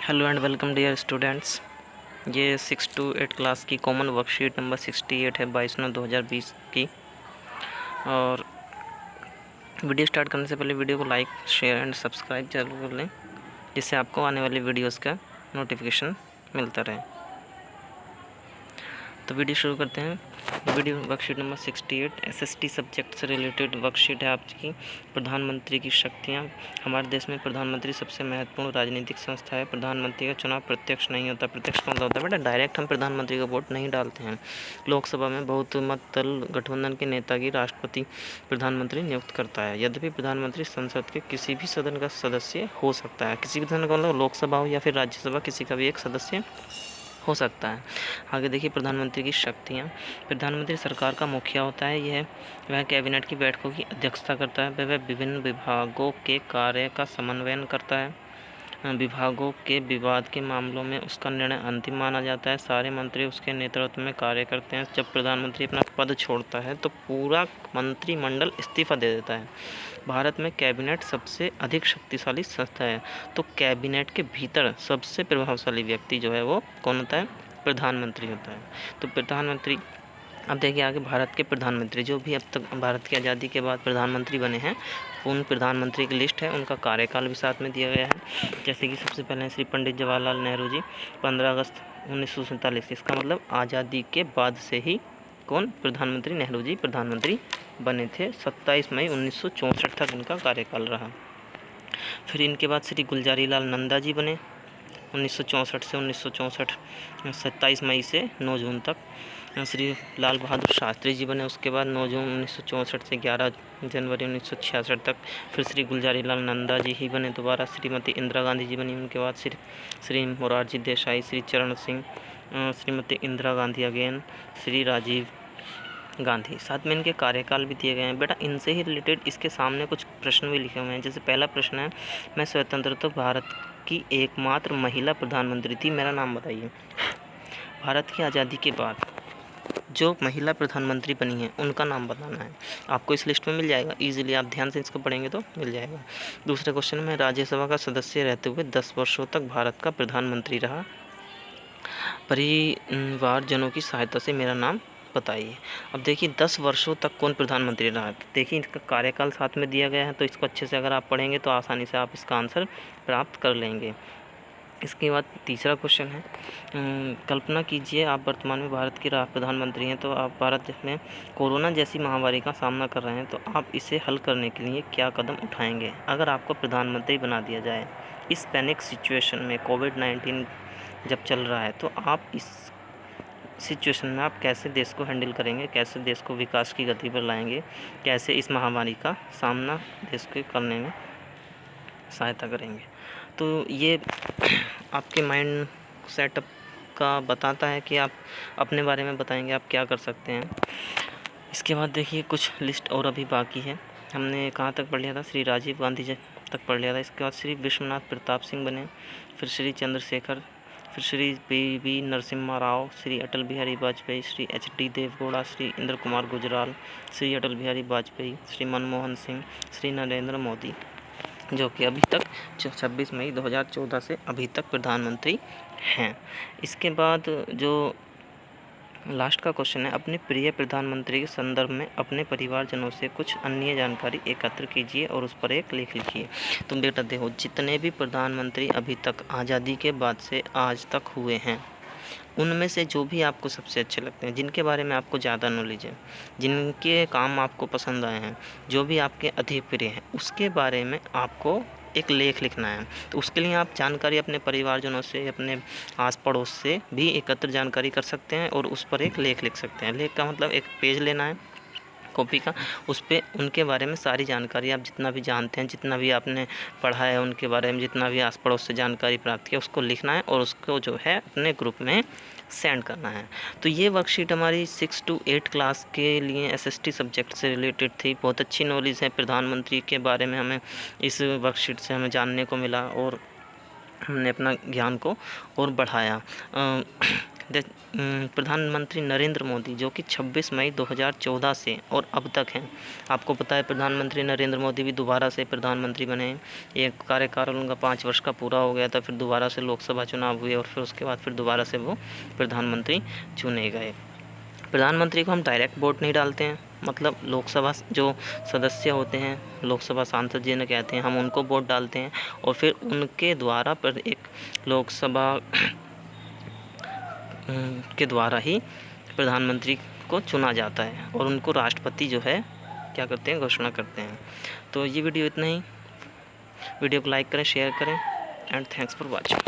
Hello and welcome dear students. ये 6 to 8 class की common worksheet number 68 है 22/9/2020 की। और वीडियो स्टार्ट करने से पहले वीडियो को लाइक शेयर एंड सब्सक्राइब जरूर कर लें, जिससे आपको आने वाली वीडियोस का नोटिफिकेशन मिलता रहे। तो वीडियो शुरू करते हैं। Video worksheet number 68 SST subject से रिलेटेड वर्कशीट है आपकी। प्रधानमंत्री की शक्तियाँ। हमारे देश में प्रधानमंत्री सबसे महत्वपूर्ण राजनीतिक संस्था है। प्रधानमंत्री का चुनाव प्रत्यक्ष नहीं होता। प्रत्यक्ष का मतलब होता है बेटा डायरेक्ट हम प्रधानमंत्री को वोट नहीं डालते हैं। लोकसभा में बहुमत दल गठबंधन के नेता की राष्ट्रपति प्रधानमंत्री नियुक्त करता है। यद्यपि प्रधानमंत्री संसद के किसी भी सदन का सदस्य हो सकता है। किसी भी सदन का मतलब लोकसभा हो या फिर राज्यसभा, किसी का भी एक सदस्य हो सकता है। आगे देखिए प्रधानमंत्री की शक्तियाँ। प्रधानमंत्री सरकार का मुखिया होता है। वह कैबिनेट की बैठकों की अध्यक्षता करता है। वह विभिन्न विभागों के कार्य का समन्वयन करता है। विभागों के विवाद के मामलों में उसका निर्णय अंतिम माना जाता है। सारे मंत्री उसके नेतृत्व में कार्य करते हैं। जब प्रधानमंत्री अपना पद छोड़ता है तो पूरा मंत्रिमंडल इस्तीफा दे देता है। भारत में कैबिनेट सबसे अधिक शक्तिशाली संस्था है। तो कैबिनेट के भीतर सबसे प्रभावशाली व्यक्ति जो है वो कौन होता है? प्रधानमंत्री होता है। तो प्रधानमंत्री, अब देखिए आगे भारत के प्रधानमंत्री जो भी अब तक भारत की आज़ादी के बाद प्रधानमंत्री बने हैं, उन प्रधानमंत्री की लिस्ट है। उनका कार्यकाल भी साथ में दिया गया है। जैसे कि सबसे पहले श्री पंडित जवाहरलाल नेहरू जी 15 अगस्त 1947। इसका मतलब आज़ादी के बाद से ही कौन प्रधानमंत्री? नेहरू जी प्रधानमंत्री बने थे। 27 मई 1964 तक इनका कार्यकाल रहा। फिर इनके बाद श्री गुलजारी लाल नंदा जी बने 1964 से 1964, 27 मई से 9 जून तक। श्री लाल बहादुर शास्त्री जी बने उसके बाद 9 जून 1964 से 11 जनवरी 1966 तक। फिर श्री गुलजारी लाल नंदा जी ही बने दोबारा। श्रीमती इंदिरा गांधी जी बनी उनके बाद। श्री मोरारजी देसाई, श्री चरण सिंह, श्रीमती इंदिरा गांधी अगेन, श्री राजीव गांधी। साथ में इनके कार्यकाल भी दिए गए हैं। बेटा इनसे ही रिलेटेड इसके सामने कुछ प्रश्न भी लिखे हुए हैं। जैसे पहला प्रश्न है, मैं स्वतंत्रता भारत की एकमात्र महिला प्रधानमंत्री थी, मेरा नाम बताइए। भारत की आज़ादी के बाद जो महिला प्रधानमंत्री बनी है उनका नाम बताना है। आपको इस लिस्ट में मिल जाएगा इजीली, आप ध्यान से इसको पढ़ेंगे तो मिल जाएगा। दूसरे क्वेश्चन में, राज्यसभा का सदस्य रहते हुए 10 वर्षों तक भारत का प्रधानमंत्री रहा, परिवारजनों की सहायता से मेरा नाम बताइए। अब देखिए 10 वर्षों तक कौन प्रधानमंत्री रहा है। देखिए इसका कार्यकाल साथ में दिया गया है, तो इसको अच्छे से अगर आप पढ़ेंगे तो आसानी से आप इसका आंसर प्राप्त कर लेंगे। इसके बाद तीसरा क्वेश्चन है, कल्पना कीजिए आप वर्तमान में भारत के प्रधानमंत्री हैं। तो आप भारत में कोरोना जैसी महामारी का सामना कर रहे हैं, तो आप इसे हल करने के लिए क्या कदम उठाएंगे अगर आपको प्रधानमंत्री बना दिया जाए? इस पैनिक सिचुएशन में कोविड-19 जब चल रहा है, तो आप इस सिचुएशन में आप कैसे देश को हैंडल करेंगे, कैसे देश को विकास की गति पर लाएंगे, कैसे इस महामारी का सामना देश के करने में सहायता करेंगे? तो ये आपके माइंड सेटअप का बताता है कि आप अपने बारे में बताएंगे आप क्या कर सकते हैं। इसके बाद देखिए कुछ लिस्ट और अभी बाकी है। हमने कहाँ तक पढ़ लिया था? श्री राजीव गांधी जी तक पढ़ लिया था। इसके बाद श्री विश्वनाथ प्रताप सिंह बने, फिर श्री चंद्रशेखर, फिर श्री पी.वी. नरसिम्हा राव, श्री अटल बिहारी वाजपेयी, श्री एच.डी. देवगौड़ा, श्री इंद्र कुमार गुजराल, श्री अटल बिहारी वाजपेयी, श्री मनमोहन सिंह, श्री नरेंद्र मोदी, जो कि अभी तक 26 मई 2014 से अभी तक प्रधानमंत्री हैं। इसके बाद जो लास्ट का क्वेश्चन है, अपने प्रिय प्रधानमंत्री के संदर्भ में अपने परिवारजनों से कुछ अन्य जानकारी एकत्र कीजिए और उस पर एक लेख लिखिए। तो बेटा देखो, जितने भी प्रधानमंत्री अभी तक आज़ादी के बाद से आज तक हुए हैं, उनमें से जो भी आपको सबसे अच्छे लगते हैं, जिनके बारे में आपको ज़्यादा नॉलेज है, जिनके काम आपको पसंद आए हैं, जो भी आपके अधिक प्रिय हैं, उसके बारे में आपको एक लेख लिखना है। तो उसके लिए आप जानकारी अपने परिवारजनों से, अपने आस पड़ोस से भी एकत्र जानकारी कर सकते हैं और उस पर एक लेख लिख सकते हैं। लेख का मतलब एक पेज लेना है कॉपी का, उस पर उनके बारे में सारी जानकारी आप जितना भी जानते हैं, जितना भी आपने पढ़ा है उनके बारे में, जितना भी आस पड़ोस से जानकारी प्राप्त किया, उसको लिखना है और उसको जो है अपने ग्रुप में सेंड करना है। तो ये वर्कशीट हमारी 6 to 8 क्लास के लिए एसएसटी सब्जेक्ट से रिलेटेड थी। बहुत अच्छी नॉलेज है प्रधानमंत्री के बारे में, हमें इस वर्कशीट से हमें जानने को मिला और हमने अपना ज्ञान को और बढ़ाया। प्रधानमंत्री नरेंद्र मोदी जो कि 26 मई 2014 से और अब तक हैं। आपको पता है प्रधानमंत्री नरेंद्र मोदी भी दोबारा से प्रधानमंत्री बने हैं। एक कार्यकाल उनका 5 वर्ष का पूरा हो गया था, फिर दोबारा से लोकसभा चुनाव हुए और फिर उसके बाद फिर दोबारा से वो प्रधानमंत्री चुने गए। प्रधानमंत्री को हम डायरेक्ट वोट नहीं डालते हैं, मतलब लोकसभा जो सदस्य होते हैं, लोकसभा सांसद जिन्हें कहते हैं, हम उनको वोट डालते हैं और फिर उनके द्वारा पर एक लोकसभा के द्वारा ही प्रधानमंत्री को चुना जाता है और उनको राष्ट्रपति जो है क्या करते हैं, घोषणा करते हैं। तो ये वीडियो इतना ही। वीडियो को लाइक करें, शेयर करें एंड थैंक्स फॉर वॉचिंग।